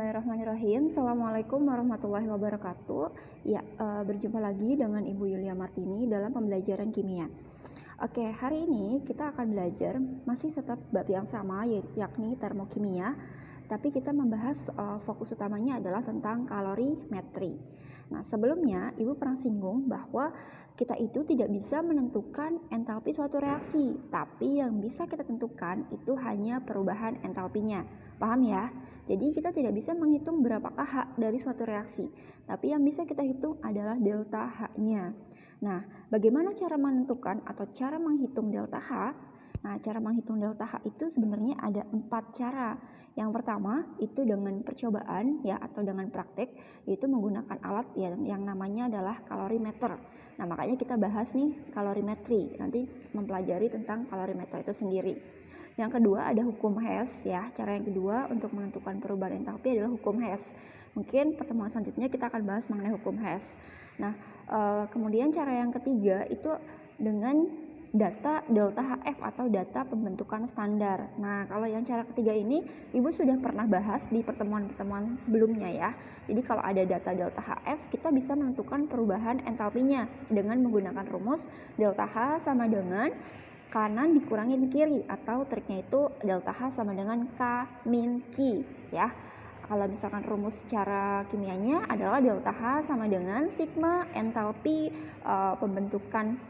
Bismillahirrahmanirrahim. Assalamualaikum warahmatullahi wabarakatuh. Ya, berjumpa lagi dengan Ibu Yulia Martini dalam pembelajaran kimia. Oke, hari ini kita akan belajar masih tetap bab yang sama, yakni termokimia. Tapi kita membahas fokus utamanya adalah tentang kalorimetri. Nah, sebelumnya Ibu pernah singgung bahwa kita itu tidak bisa menentukan entalpi suatu reaksi, tapi yang bisa kita tentukan itu hanya perubahan entalpinya. Paham ya? Jadi kita tidak bisa menghitung berapakah H dari suatu reaksi, tapi yang bisa kita hitung adalah delta H-nya. Nah, bagaimana cara menentukan atau cara menghitung delta H? Nah, cara menghitung delta H itu sebenarnya ada 4 cara. Yang pertama itu dengan percobaan ya atau dengan praktek, yaitu menggunakan alat yang namanya adalah kalorimeter. Nah, makanya kita bahas nih kalorimetri, nanti mempelajari tentang kalorimeter itu sendiri. Yang kedua ada hukum Hess ya. Cara yang kedua untuk menentukan perubahan entalpi adalah hukum Hess. Mungkin pertemuan selanjutnya kita akan bahas mengenai hukum Hess. Nah, kemudian cara yang ketiga itu dengan data delta HF atau data pembentukan standar. Nah, kalau yang cara ketiga ini Ibu sudah pernah bahas di pertemuan-pertemuan sebelumnya ya. Jadi kalau ada data delta HF, kita bisa menentukan perubahan entalpinya dengan menggunakan rumus delta H sama dengan kanan dikurangin kiri, atau triknya itu delta H sama dengan K min Q ya. Kalau misalkan rumus secara kimianya adalah delta H sama dengan sigma entalpi pembentukan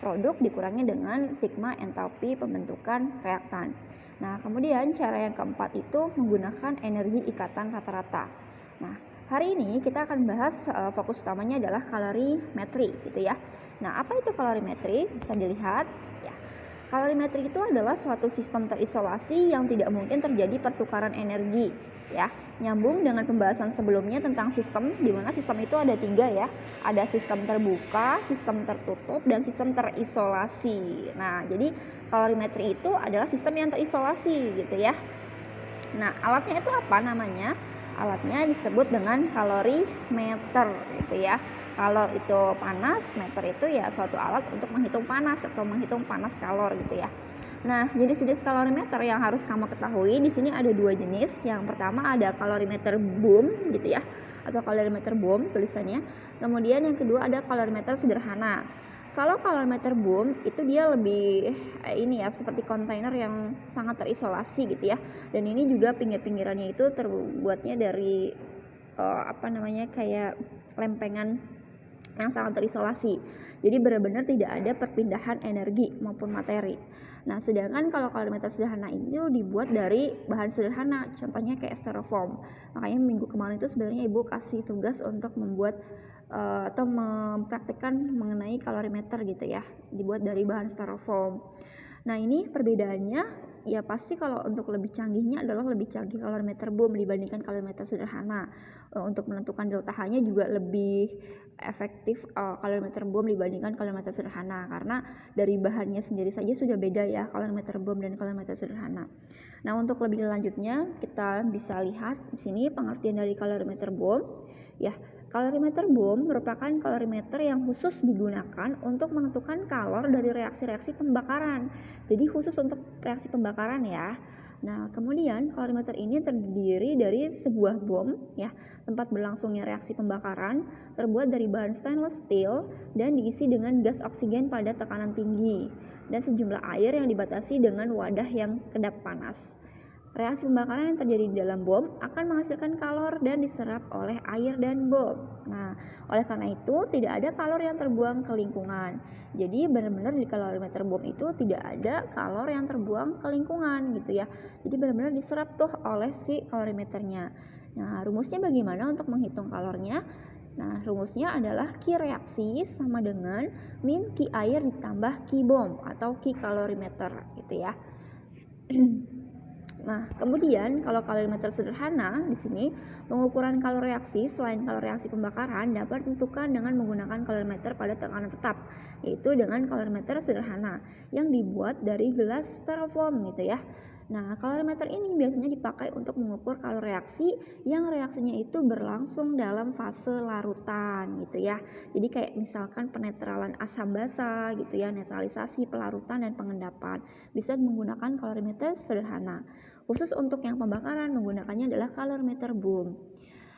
produk dikurangi dengan sigma entalpi pembentukan reaktan. Nah, kemudian cara yang keempat itu menggunakan energi ikatan rata-rata. Nah, hari ini kita akan bahas fokus utamanya adalah kalorimetri gitu ya. Nah, apa itu kalorimetri? Bisa dilihat ya. Kalorimetri itu adalah suatu sistem terisolasi yang tidak mungkin terjadi pertukaran energi ya. Nyambung dengan pembahasan sebelumnya tentang sistem, di mana sistem itu ada 3 ya. Ada sistem terbuka, sistem tertutup, dan sistem terisolasi. Nah, jadi kalorimetri itu adalah sistem yang terisolasi gitu ya. Nah, alatnya itu apa namanya? Alatnya disebut dengan kalorimeter gitu ya. Kalau itu panas, meter itu ya suatu alat untuk menghitung panas atau menghitung panas kalor gitu ya. Nah, jenis-jenis kalorimeter yang harus kamu ketahui di sini ada 2 jenis. Yang pertama ada kalorimeter boom gitu ya, atau kalorimeter boom tulisannya. Kemudian yang kedua ada kalorimeter sederhana. Kalau kalorimeter boom itu dia lebih ini ya, seperti kontainer yang sangat terisolasi gitu ya. Dan ini juga pinggir-pinggirannya itu terbuatnya dari kayak lempengan yang sangat terisolasi. Jadi benar-benar tidak ada perpindahan energi maupun materi. Nah, sedangkan kalau kalorimeter sederhana itu dibuat dari bahan sederhana, contohnya kayak styrofoam. Makanya minggu kemarin itu sebenarnya Ibu kasih tugas untuk membuat atau mempraktikkan mengenai kalorimeter gitu ya, dibuat dari bahan styrofoam. Nah, ini perbedaannya ya pasti kalau untuk lebih canggihnya adalah lebih canggih kalorimeter boom dibandingkan kalorimeter sederhana. Untuk menentukan delta H-nya juga lebih efektif kalorimeter boom dibandingkan kalorimeter sederhana, karena dari bahannya sendiri saja sudah beda ya kalorimeter boom dan kalorimeter sederhana. Nah, untuk lebih lanjutnya kita bisa lihat di sini pengertian dari kalorimeter boom ya. Kalorimeter boom merupakan kalorimeter yang khusus digunakan untuk menentukan kalor dari reaksi-reaksi pembakaran. Jadi khusus untuk reaksi pembakaran ya. Nah, kemudian kalorimeter ini terdiri dari sebuah bom ya, tempat berlangsungnya reaksi pembakaran, terbuat dari bahan stainless steel dan diisi dengan gas oksigen pada tekanan tinggi dan sejumlah air yang dibatasi dengan wadah yang kedap panas. Reaksi pembakaran yang terjadi di dalam bom akan menghasilkan kalor dan diserap oleh air dan bom. Nah, oleh karena itu tidak ada kalor yang terbuang ke lingkungan. Jadi benar-benar di kalorimeter bom itu tidak ada kalor yang terbuang ke lingkungan gitu ya. Jadi benar-benar diserap tuh oleh si kalorimeternya. Nah, rumusnya bagaimana untuk menghitung kalornya? Nah, rumusnya adalah Q reaksi sama dengan min Q air ditambah Q bom atau Q kalorimeter gitu ya. Nah, kemudian kalau kalorimeter sederhana di sini pengukuran kalor reaksi selain kalor reaksi pembakaran dapat ditentukan dengan menggunakan kalorimeter pada tekanan tetap, yaitu dengan kalorimeter sederhana yang dibuat dari gelas styrofoam gitu ya. Nah, kalorimeter ini biasanya dipakai untuk mengukur kalor reaksi yang reaksinya itu berlangsung dalam fase larutan gitu ya. Jadi kayak misalkan penetralan asam basa gitu ya, netralisasi, pelarutan dan pengendapan. Bisa menggunakan kalorimeter sederhana. Khusus untuk yang pembakaran menggunakannya adalah kalorimeter boom.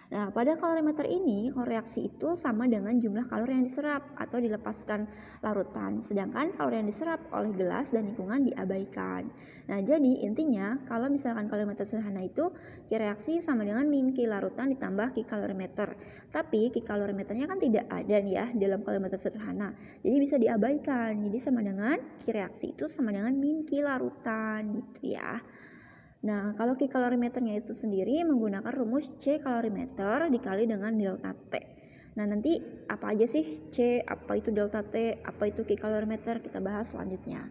Nah, pada kalorimeter ini, reaksi itu sama dengan jumlah kalori yang diserap atau dilepaskan larutan, sedangkan kalori yang diserap oleh gelas dan lingkungan diabaikan. Nah, jadi intinya kalau misalkan kalorimeter sederhana itu, Ki reaksi sama dengan min Ki larutan ditambah Ki kalorimeter. Tapi Ki kalorimeternya kan tidak ada nih ya dalam kalorimeter sederhana, jadi bisa diabaikan. Jadi sama dengan Ki reaksi itu sama dengan min Ki larutan gitu ya. Nah, kalau Ki kalorimeternya itu sendiri menggunakan rumus C kalorimeter dikali dengan delta T. Nah, nanti apa aja sih C, apa itu delta T, apa itu Ki kalorimeter, kita bahas selanjutnya.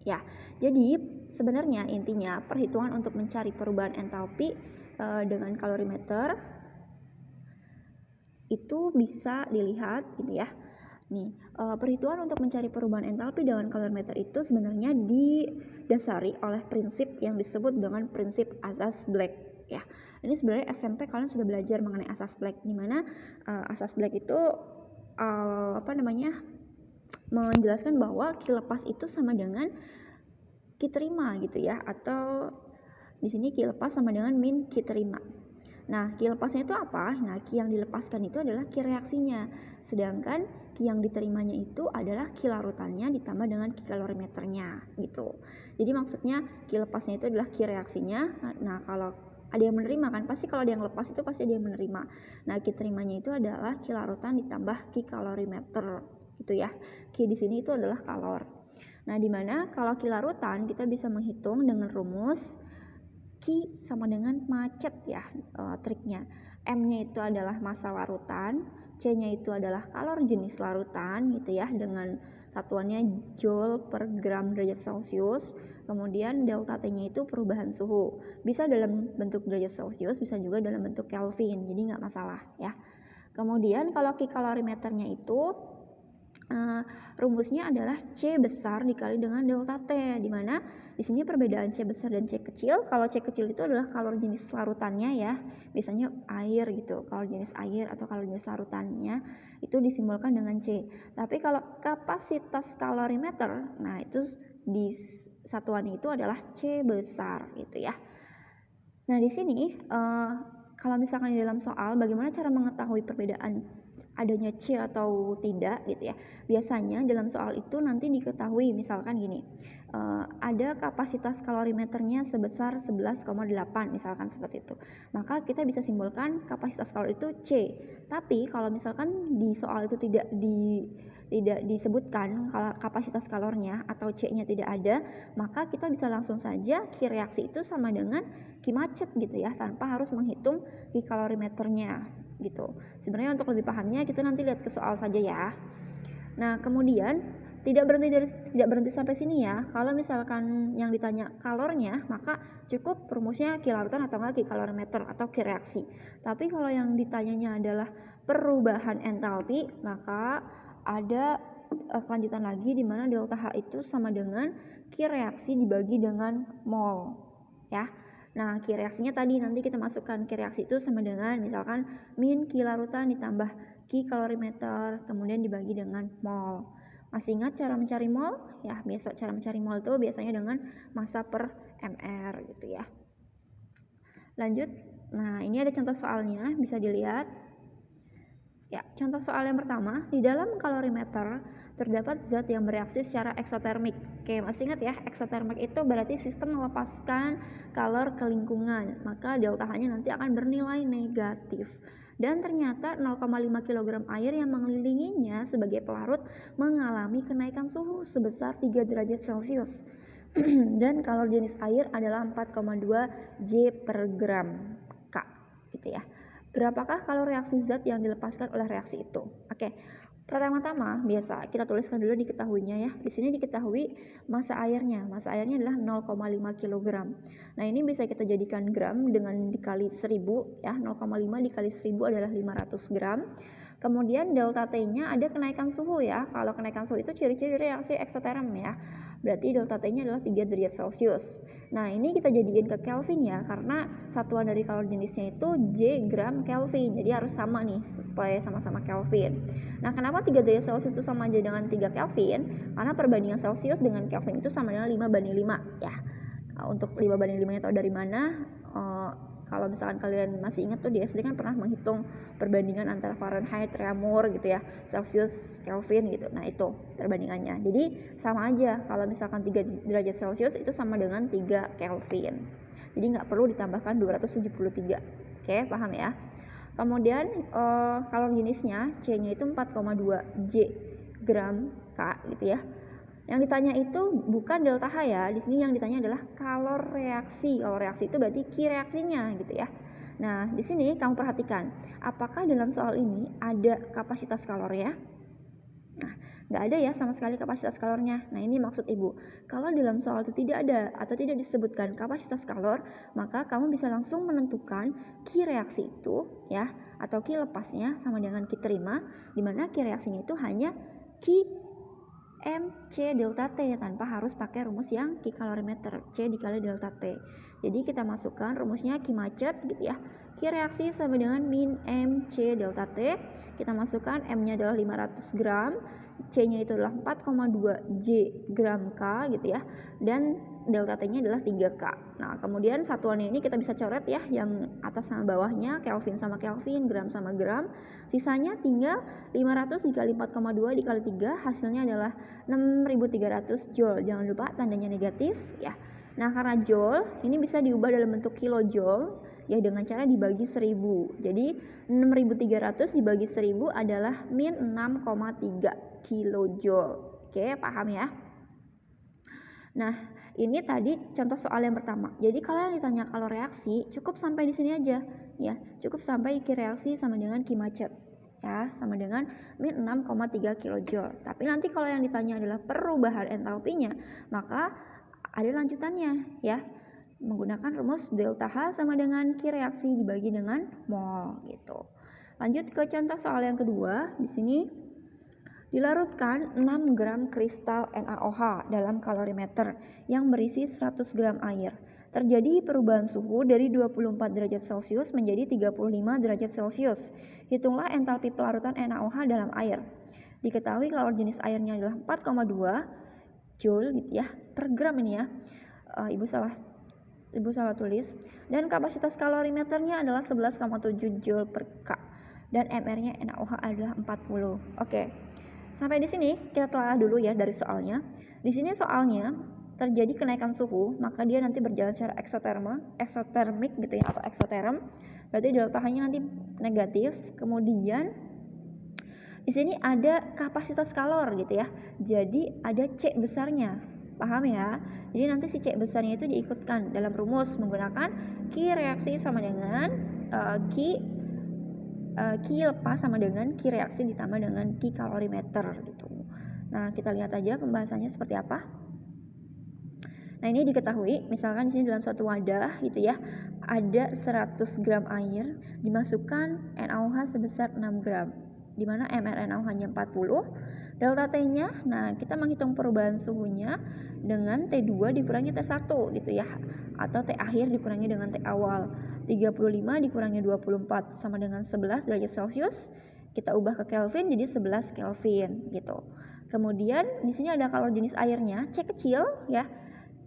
Ya, jadi sebenarnya intinya perhitungan untuk mencari perubahan entalpi dengan kalorimeter itu bisa dilihat gitu ya. Nih, perhitungan untuk mencari perubahan entalpi dengan kalorimeter itu sebenarnya didasari oleh prinsip yang disebut dengan prinsip asas Black ya. Ini sebenarnya SMP kalian sudah belajar mengenai asas Black, di mana asas Black itu menjelaskan bahwa Ki lepas itu sama dengan Ki terima gitu ya, atau di sini Ki lepas sama dengan min Ki terima. Nah, Ki lepasnya itu apa? Nah, Ki yang dilepaskan itu adalah Ki reaksinya. Sedangkan Ki yang diterimanya itu adalah Ki larutannya ditambah dengan Ki kalorimeternya gitu. Jadi maksudnya Ki lepasnya itu adalah Ki reaksinya. Nah, kalau ada yang menerima kan, pasti kalau ada yang lepas itu pasti ada yang menerima. Nah, Ki terimanya itu adalah Ki larutan ditambah Ki kalorimeter gitu ya. Ki di sini itu adalah kalor. Nah, dimana kalau Ki larutan kita bisa menghitung dengan rumus Ki sama dengan macet ya, triknya. M-nya itu adalah massa larutan, C-nya itu adalah kalor jenis larutan gitu ya, dengan satuannya joule per gram derajat Celcius. Kemudian delta T-nya itu perubahan suhu. Bisa dalam bentuk derajat Celcius, bisa juga dalam bentuk Kelvin, jadi nggak masalah ya. Kemudian kalau Ki kalorimeternya itu rumusnya adalah C besar dikali dengan delta T, di mana di sini perbedaan C besar dan C kecil. Kalau C kecil itu adalah kalor jenis larutannya ya, biasanya air gitu, kalor jenis air atau kalor jenis larutannya itu disimbolkan dengan C. Tapi kalau kapasitas kalorimeter, nah itu di satuannya itu adalah C besar gitu ya. Nah, di sini kalau misalkan di dalam soal bagaimana cara mengetahui perbedaan adanya C atau tidak gitu ya. Biasanya dalam soal itu nanti diketahui misalkan gini, ada kapasitas kalorimeternya sebesar 11,8 misalkan seperti itu. Maka kita bisa simbolkan kapasitas kalori itu C. Tapi kalau misalkan di soal itu tidak disebutkan kalau kapasitas kalornya atau C-nya tidak ada, maka kita bisa langsung saja Ki reaksi itu sama dengan Ki macet gitu ya, tanpa harus menghitung Ki kalorimeternya gitu. Sebenarnya untuk lebih pahamnya kita nanti lihat ke soal saja ya. Nah, kemudian tidak berhenti sampai sini ya. Kalau misalkan yang ditanya kalornya, maka cukup rumusnya Ki larutan atau enggak Ki kalorimeter atau Ki reaksi. Tapi kalau yang ditanyanya adalah perubahan entalpi, maka ada kelanjutan lagi di mana delta H itu sama dengan Ki reaksi dibagi dengan mol ya. Nah, Ki reaksinya tadi nanti kita masukkan Ki reaksi itu sama dengan misalkan min Ki larutan ditambah Ki kalorimeter kemudian dibagi dengan mol. Masih ingat cara mencari mol? Ya, biasa cara mencari mol itu biasanya dengan massa per mR gitu ya. Lanjut. Nah, ini ada contoh soalnya, bisa dilihat. Ya, contoh soal yang pertama, di dalam kalorimeter terdapat zat yang bereaksi secara eksotermik. Oke, masih ingat ya, eksotermik itu berarti sistem melepaskan kalor ke lingkungan, maka delta H-nya nanti akan bernilai negatif. Dan ternyata 0,5 kg air yang mengelilinginya sebagai pelarut mengalami kenaikan suhu sebesar 3 derajat Celcius. Dan kalor jenis air adalah 4,2 J per gram K gitu ya. Berapakah kalor reaksi zat yang dilepaskan oleh reaksi itu? Oke. Pertama-tama biasa kita tuliskan dulu diketahuinya ya. Di sini diketahui massa airnya. Massa airnya adalah 0,5 kg. Nah, ini bisa kita jadikan gram dengan dikali 1000 ya. 0,5 dikali 1000 adalah 500 gram. Kemudian delta T-nya ada kenaikan suhu ya. Kalau kenaikan suhu itu ciri-ciri reaksi eksoterm ya. Berarti delta T-nya adalah 3 derajat Celcius. Nah, ini kita jadikan ke Kelvin ya, karena satuan dari kalor jenisnya itu J gram Kelvin. Jadi harus sama nih, supaya sama-sama Kelvin. Nah, kenapa 3 derajat Celcius itu sama aja dengan 3 Kelvin? Karena perbandingan Celcius dengan Kelvin itu sama dengan 5:5 ya. Untuk 5:5 tahu dari mana? Kalau misalkan kalian masih ingat tuh di SD kan pernah menghitung perbandingan antara Fahrenheit, Reaumur gitu ya, Celsius, Kelvin gitu. Nah itu perbandingannya. Jadi sama aja, kalau misalkan 3 derajat Celcius itu sama dengan 3 Kelvin. Jadi nggak perlu ditambahkan 273. Oke, paham ya? Kemudian kalor jenisnya C-nya itu 4,2 J gram K gitu ya. Yang ditanya itu bukan delta H ya. Di sini yang ditanya adalah kalor reaksi. Kalor reaksi itu berarti Ki reaksinya gitu ya. Nah, di sini kamu perhatikan, apakah dalam soal ini ada kapasitas kalornya? Nah, nggak ada ya sama sekali kapasitas kalornya. Nah, ini maksud Ibu. Kalau dalam soal itu tidak ada atau tidak disebutkan kapasitas kalor, maka kamu bisa langsung menentukan Ki reaksi itu ya, atau Ki lepasnya sama dengan Ki terima, di mana Ki reaksinya itu hanya Ki MC delta T tanpa harus pakai rumus yang Ki kalorimeter, C dikali delta T. Jadi kita masukkan rumusnya Ki macet gitu ya. Ki reaksi sama dengan min MC delta T. Kita masukkan M-nya adalah 500 gram, C-nya itu adalah 4,2 J gram K gitu ya. Dan delta T-nya adalah 3K. Nah, kemudian satuannya ini kita bisa coret ya, yang atas sama bawahnya, Kelvin sama Kelvin, gram sama gram. Sisanya tinggal 500 dikali 4,2 dikali 3, hasilnya adalah 6.300 Joule. Jangan lupa tandanya negatif ya. Nah, karena Joule ini bisa diubah dalam bentuk kilojoule ya dengan cara dibagi 1000. Jadi 6.300 dibagi 1000 adalah min 6,3 kilojoule. Oke, paham ya? Nah, ini tadi contoh soal yang pertama. Jadi kalau yang ditanya kalor reaksi, cukup sampai di sini aja ya. Cukup sampai Ki reaksi sama dengan Ki macet ya, sama dengan min 6,3 kilojoule. Tapi nanti kalau yang ditanya adalah perubahan entalpinya, maka ada lanjutannya ya. Menggunakan rumus delta H sama dengan Ki reaksi dibagi dengan mol gitu. Lanjut ke contoh soal yang kedua. Di sini dilarutkan 6 gram kristal NaOH dalam kalorimeter yang berisi 100 gram air. Terjadi perubahan suhu dari 24 derajat Celcius menjadi 35 derajat Celcius. Hitunglah entalpi pelarutan NaOH dalam air. Diketahui kalor jenis airnya adalah 4,2 Joule gitu ya per gram ini ya. Ibu salah tulis. Dan kapasitas kalorimeternya adalah 11,7 Joule per K. Dan MR-nya NaOH adalah 40. Oke. Sampai di sini kita telah dulu ya dari soalnya. Di sini soalnya terjadi kenaikan suhu, maka dia nanti berjalan secara eksotermik gitu ya, atau eksoterm. Berarti delta H-nya nanti negatif. Kemudian di sini ada kapasitas kalor gitu ya. Jadi ada C besarnya. Paham ya? Jadi nanti si C besarnya itu diikutkan dalam rumus menggunakan Ki reaksi sama dengan Ki lepas sama dengan Ki reaksi ditambah dengan Ki kalorimeter gitu. Nah, kita lihat aja pembahasannya seperti apa. Nah, ini diketahui, misalkan di sini dalam suatu wadah gitu ya, ada 100 gram air, dimasukkan NaOH sebesar 6 gram. Di mana mRNaOH-nya 40, delta T-nya, nah kita menghitung perubahan suhunya dengan T2 dikurangi T1 gitu ya, atau T akhir dikurangi dengan T awal. 35 dikurangi 24 sama dengan 11 derajat Celcius. Kita ubah ke Kelvin jadi 11 Kelvin gitu. Kemudian di sini ada kalor jenis airnya, C kecil ya.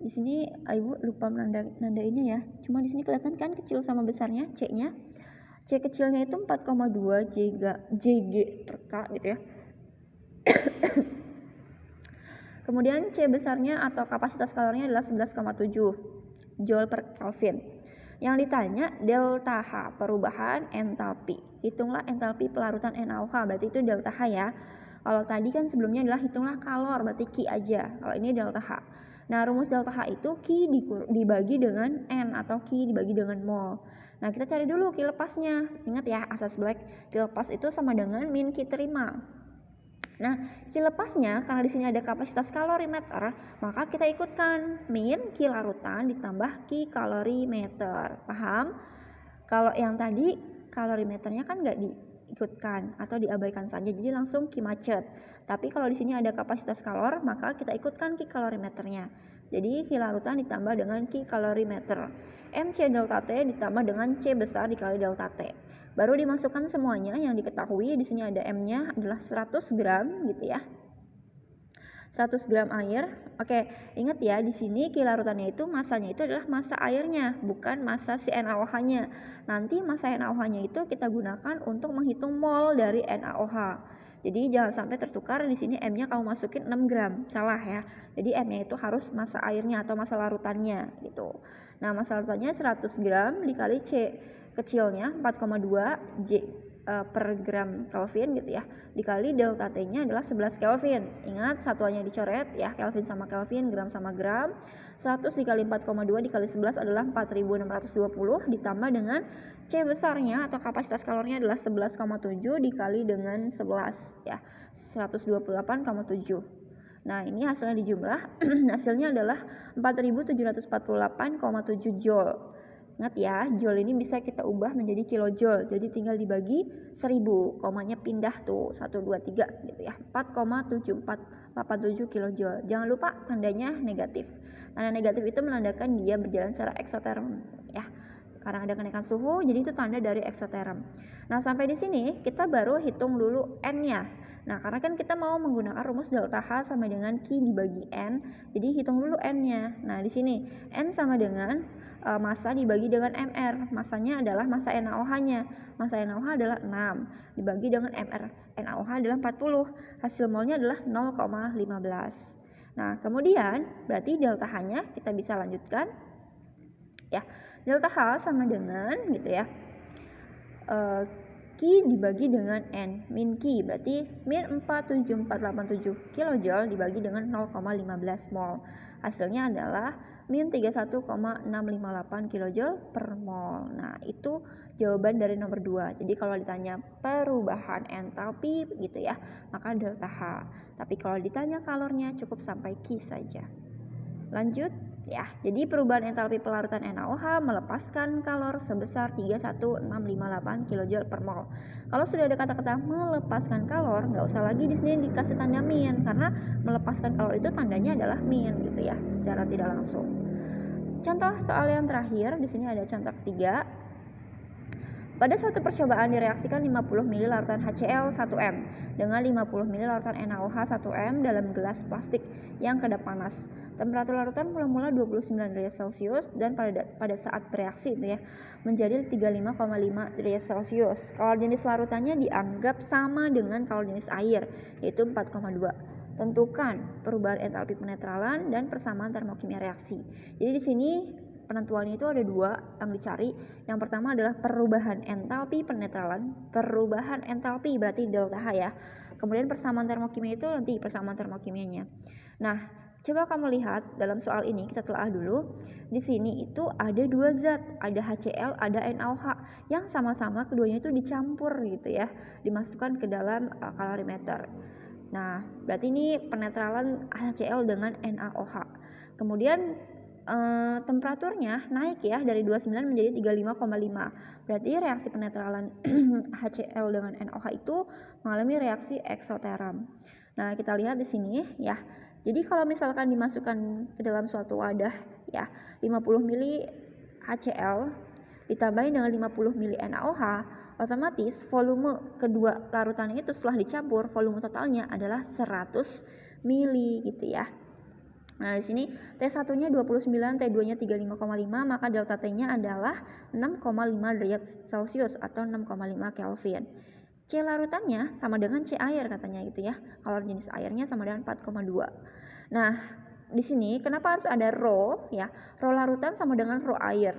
Di sini Ibu lupa nandainnya ya. Cuma di sini kelihatan kan kecil sama besarnya C-nya. C kecilnya itu 4,2 Jg per K gitu ya. Kemudian C besarnya atau kapasitas kalornya adalah 11,7 Joule per Kelvin. Yang ditanya delta H, perubahan entalpi. Hitunglah entalpi pelarutan NaOH, berarti itu delta H ya. Kalau tadi kan sebelumnya adalah hitunglah kalor, berarti Ki aja. Kalau ini delta H. Nah, rumus delta H itu Ki dibagi dengan N atau Ki dibagi dengan mol. Nah, kita cari dulu Ki lepasnya. Ingat ya, asas Black, Ki lepas itu sama dengan min Ki terima. Nah, Ki lepasnya karena di sini ada kapasitas kalorimeter, maka kita ikutkan min Ki larutan ditambah Ki kalorimeter. Paham? Kalau yang tadi kalorimeternya kan nggak diikutkan atau diabaikan saja, jadi langsung Ki macet. Tapi kalau di sini ada kapasitas kalor, maka kita ikutkan Ki kalorimeternya. Jadi Ki larutan ditambah dengan Ki kalorimeter. MC delta T ditambah dengan C besar dikali delta T. Baru dimasukkan semuanya yang diketahui. Di sini ada M-nya adalah 100 gram gitu ya. 100 gram air. Oke, ingat ya, di sini Ki larutannya itu masanya itu adalah massa airnya, bukan massa si NaOH-nya. Nanti massa NaOH-nya itu kita gunakan untuk menghitung mol dari NaOH. Jadi jangan sampai tertukar, di sini M-nya kamu masukin 6 gram, salah ya. Jadi M-nya itu harus massa airnya atau massa larutannya gitu. Nah, massa larutannya 100 gram dikali C kecilnya 4,2 J per gram Kelvin gitu ya, dikali delta T-nya adalah 11 Kelvin. Ingat satuannya dicoret ya, Kelvin sama Kelvin, gram sama gram. 100 dikali 4,2 dikali 11 adalah 4620, ditambah dengan C besarnya atau kapasitas kalornya adalah 11,7 dikali dengan 11 ya, 128,7. Nah, ini hasilnya dijumlah, hasilnya adalah 4748,7 joule. Ingat ya, joule ini bisa kita ubah menjadi kilojoule. Jadi tinggal dibagi 1000, komanya pindah tuh 1 2 3 gitu ya. 4,7487 kilojoule. Jangan lupa tandanya negatif. Tanda negatif itu menandakan dia berjalan secara eksoterm ya. Karena ada kenaikan suhu, jadi itu tanda dari eksoterm. Nah, sampai di sini kita baru hitung dulu N-nya. Nah, karena kan kita mau menggunakan rumus delta H sama dengan Q dibagi N, jadi hitung dulu N-nya. Nah, di sini N sama dengan massa dibagi dengan MR. Massanya adalah massa NaOH-nya. Massa NaOH adalah 6 dibagi dengan MR NaOH adalah 40. Hasil molnya adalah 0,15. Nah, kemudian berarti delta H-nya kita bisa lanjutkan ya. Delta H sama dengan gitu ya, Q dibagi dengan N min Q, berarti min 47487 kJ dibagi dengan 0,15 mol. Hasilnya adalah min 31,658 kJ per mol. Nah, itu jawaban dari nomor 2. Jadi kalau ditanya perubahan entalpi gitu ya, maka delta H. Tapi kalau ditanya kalornya cukup sampai Q saja. Lanjut ya. Jadi perubahan entalpi pelarutan NaOH melepaskan kalor sebesar 31658 kJ per mol. Kalau sudah ada kata-kata melepaskan kalor, nggak usah lagi di sini dikasih tanda min, karena melepaskan kalor itu tandanya adalah min gitu ya, secara tidak langsung. Contoh soal yang terakhir, di sini ada contoh ketiga. Pada suatu percobaan direaksikan 50 ml larutan HCl 1M dengan 50 ml larutan NaOH 1M dalam gelas plastik yang kedap panas. Temperatur larutan mula-mula 29 derajat Celcius dan pada saat bereaksi itu ya menjadi 35,5 derajat Celcius. Kalor jenis larutannya dianggap sama dengan kalor jenis air, yaitu 4,2. Tentukan perubahan entalpi penetralan dan persamaan termokimia reaksi. Jadi di sini penentuannya itu ada dua yang dicari. Yang pertama adalah perubahan entalpi penetralan. Perubahan entalpi berarti delta H ya. Kemudian persamaan termokimia itu nanti persamaan termokimianya. Nah, coba kamu lihat dalam soal ini, kita telah dulu. Di sini itu ada dua zat, ada HCl, ada NaOH yang sama-sama keduanya itu dicampur gitu ya, dimasukkan ke dalam kalorimeter. Nah, berarti ini penetralan HCl dengan NaOH. Kemudian temperaturnya naik ya dari 29 menjadi 35,5. Berarti reaksi penetralan HCl dengan NaOH itu mengalami reaksi eksoterm. Nah, kita lihat di sini ya. Jadi kalau misalkan dimasukkan ke dalam suatu wadah ya, 50 ml HCl ditambahin dengan 50 ml NaOH, otomatis volume kedua larutannya itu setelah dicampur, volume totalnya adalah 100 ml gitu ya. Nah, di sini T1-nya 29, T2-nya 35,5, maka delta T-nya adalah 6,5 derajat Celcius atau 6,5 Kelvin. C larutannya sama dengan C air katanya gitu ya. Kalor jenis airnya sama dengan 4,2. Nah, di sini kenapa harus ada rho ya? Rho larutan sama dengan rho air.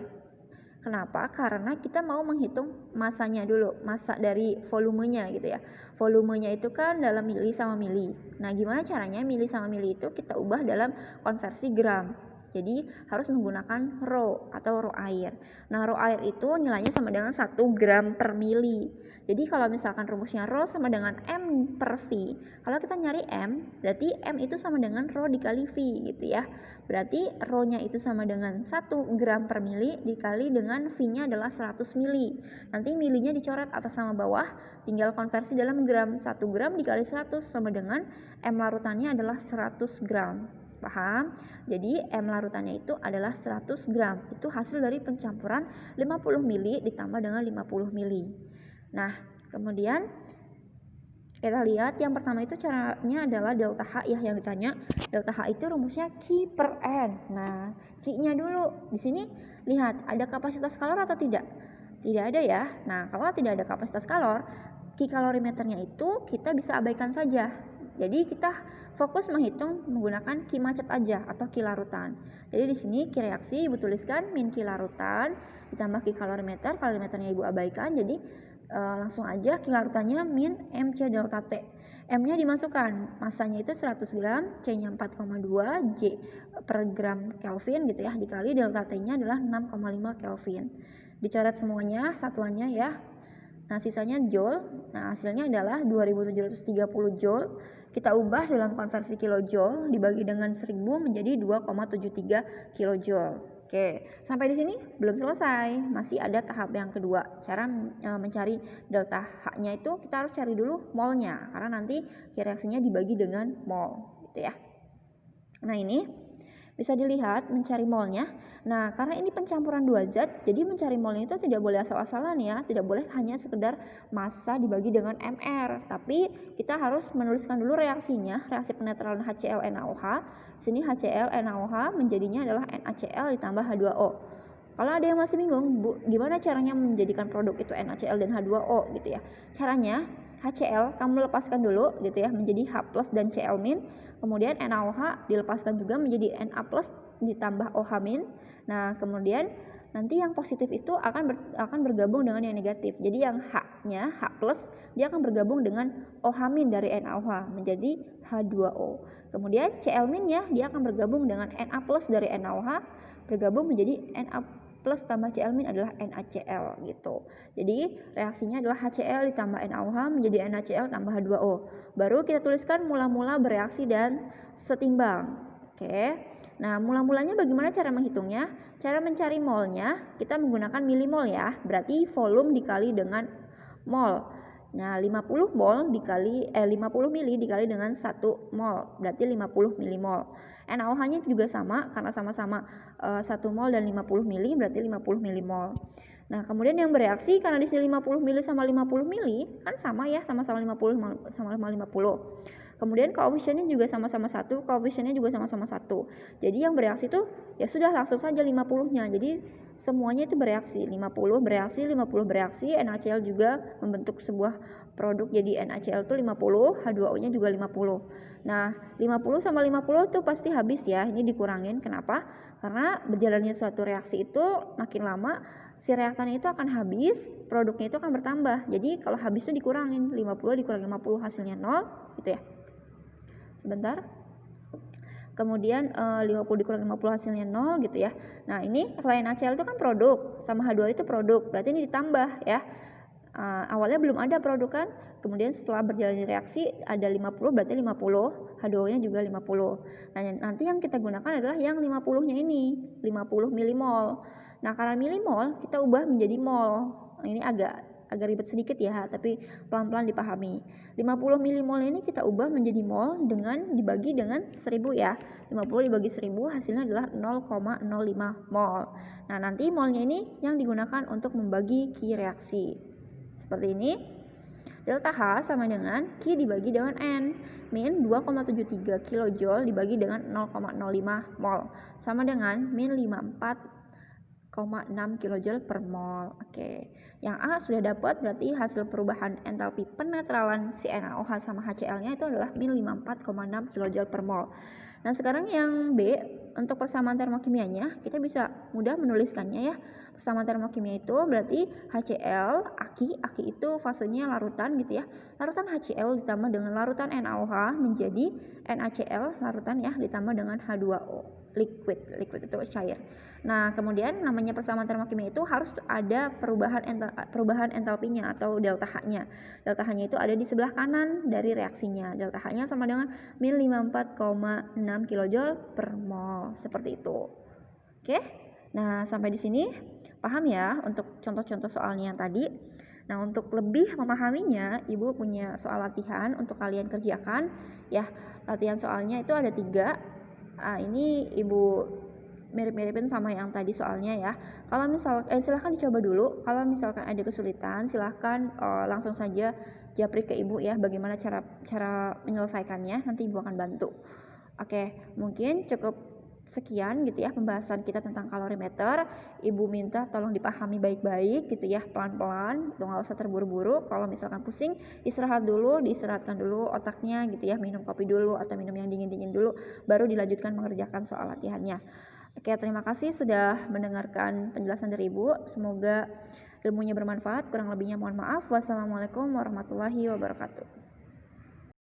Kenapa? Karena kita mau menghitung masanya dulu, massa dari volumenya gitu ya. Volumenya itu kan dalam mili sama mili. Nah, gimana caranya mili sama mili itu kita ubah dalam konversi gram. Jadi harus menggunakan rho atau rho air. Nah, rho air itu nilainya sama dengan 1 gram per mili. Jadi kalau misalkan rumusnya rho sama dengan M per V, kalau kita nyari M, berarti M itu sama dengan rho dikali V gitu ya. Berarti rho-nya itu sama dengan 1 gram per mili dikali dengan V-nya adalah 100 mili. Nanti milinya dicoret atas sama bawah, tinggal konversi dalam gram. 1 gram dikali 100 sama dengan M larutannya adalah 100 gram. Paham? Jadi M larutannya itu adalah 100 gram. Itu hasil dari pencampuran 50 mili ditambah dengan 50 mili. Nah, kemudian Kita lihat yang pertama itu caranya adalah delta H ya yang ditanya. Delta H itu rumusnya Q per N. Nah, Q-nya dulu. Di sini lihat ada kapasitas kalor atau tidak? Tidak ada ya. Nah, kalau tidak ada kapasitas kalor, Q kalorimeternya itu kita bisa abaikan saja. Jadi kita fokus menghitung menggunakan Q macet aja atau Q larutan. Jadi di sini Q reaksi Ibu tuliskan min Q larutan ditambah Q kalorimeter, kalorimeternya Ibu abaikan. Jadi langsung aja Q larutannya min MC delta T. M-nya dimasukkan, masanya itu 100 gram, C-nya 4,2, J per gram Kelvin gitu ya, dikali delta T-nya adalah 6,5 Kelvin. Dicoret semuanya satuannya ya. Nah, sisanya joule. Nah, hasilnya adalah 2730 joule. Kita ubah dalam konversi kilojoule dibagi dengan 1000 menjadi 2,73 kilojoule. Oke, sampai di sini belum selesai. Masih ada tahap yang kedua. Cara mencari delta H-nya itu kita harus cari dulu molnya karena nanti reaksinya dibagi dengan mol gitu ya. Nah, ini bisa dilihat mencari molnya. Nah, karena ini pencampuran dua zat, jadi mencari molnya itu tidak boleh asal-asalan ya, tidak boleh hanya sekedar massa dibagi dengan mR, tapi kita harus menuliskan dulu reaksinya, reaksi penetralan HCl NaOH. Di sini HCl NaOH menjadinya adalah NaCl ditambah H2O. Kalau ada yang masih bingung, Bu, gimana caranya menjadikan produk itu NaCl dan H2O gitu ya. Caranya HCl kamu lepaskan dulu gitu ya menjadi H+ dan Cl-. Kemudian NaOH dilepaskan juga menjadi Na+ ditambah OH-. Nah, kemudian nanti yang positif itu akan bergabung dengan yang negatif. Jadi yang H-nya, H+, dia akan bergabung dengan OH- dari NaOH menjadi H2O. Kemudian Cl-nya dia akan bergabung dengan Na+ dari NaOH bergabung menjadi Na+ tambah Cl- adalah NaCl gitu. Jadi reaksinya adalah HCl ditambah NaOH menjadi NaCl tambah H2O. Baru kita tuliskan mula-mula bereaksi dan setimbang. Oke. Nah, mula-mulanya bagaimana cara menghitungnya? Cara mencari molnya kita menggunakan milimol ya. Berarti volume dikali dengan mol. Nah, 50 mol dikali 50 mili dikali dengan 1 mol. Berarti 50 milimol. NaOH-nya juga sama karena sama-sama 1 mol dan 50 mili berarti 50 milimol. Nah, kemudian yang bereaksi karena di sini 50 mili sama 50 mili kan sama ya, sama-sama 50 sama 50. Kemudian koefisiennya juga sama-sama 1, koefisiennya juga sama-sama 1. Jadi yang bereaksi itu ya sudah langsung saja 50-nya. Jadi semuanya itu bereaksi, 50 bereaksi, 50 bereaksi, NaCl juga membentuk sebuah produk jadi NaCl itu 50, H2O-nya juga 50. Nah, 50 sama 50 itu pasti habis ya, ini dikurangin. Kenapa? Karena berjalannya suatu reaksi itu makin lama si reaktannya itu akan habis, produknya itu akan bertambah. Jadi kalau habis itu dikurangin, 50 dikurangi 50 hasilnya 0 gitu ya. Sebentar. Kemudian 50 dikurangi 50 hasilnya 0 gitu ya. Nah, ini selain NaCl itu kan produk, sama H2O itu produk. Berarti ini ditambah ya. Awalnya belum ada produk kan. Kemudian setelah berjalannya reaksi ada 50 berarti 50, H2O-nya juga 50. Nah, nanti yang kita gunakan adalah yang 50-nya ini, 50 milimol. Nah, karena milimol kita ubah menjadi mol. Ini agak ribet sedikit ya, tapi pelan-pelan dipahami. 50 milimol ini kita ubah menjadi mol dengan dibagi dengan 1000 ya. 50 dibagi 1000 hasilnya adalah 0,05 mol. Nah, nanti molnya ini yang digunakan untuk membagi Q reaksi. Seperti ini. Delta H sama dengan Q dibagi dengan N. Min 2,73 kJ dibagi dengan 0,05 mol. Sama dengan min 54,6 kJ per mol. Oke. Yang A sudah dapat, berarti hasil perubahan entalpi penetralan si NaOH sama HCl-nya itu adalah min 54,6 kJ per mol. Nah, sekarang yang B, untuk persamaan termokimianya, kita bisa mudah menuliskannya ya. Persamaan termokimia itu berarti HCl, aki itu fasenya larutan gitu ya. Larutan HCl ditambah dengan larutan NaOH menjadi NaCl larutan ya, ditambah dengan H2O, liquid itu cair. Nah, kemudian namanya persamaan termokimia itu harus ada perubahan entalpinya atau delta H-nya. Delta H-nya itu ada di sebelah kanan dari reaksinya. Delta H-nya sama dengan min 54,6 kJ per mol, seperti itu. Oke. Nah, sampai di sini paham ya untuk contoh-contoh soalnya yang tadi. Nah, untuk lebih memahaminya, Ibu punya soal latihan untuk kalian kerjakan ya. Latihan soalnya itu ada 3. Ini Ibu mirip-miripin sama yang tadi soalnya ya. Kalau silahkan dicoba dulu. Kalau misalkan ada kesulitan, silahkan langsung saja japri ke ibu ya, bagaimana cara menyelesaikannya. Nanti ibu akan bantu. Oke, mungkin cukup sekian gitu ya pembahasan kita tentang kalorimeter. Ibu minta tolong dipahami baik-baik gitu ya, pelan-pelan, gitu, nggak usah terburu-buru. Kalau misalkan pusing, diistirahatkan dulu otaknya gitu ya, minum kopi dulu atau minum yang dingin-dingin dulu, baru dilanjutkan mengerjakan soal latihannya. Oke, terima kasih sudah mendengarkan penjelasan dari Ibu. Semoga ilmunya bermanfaat. Kurang lebihnya mohon maaf. Wassalamualaikum warahmatullahi wabarakatuh.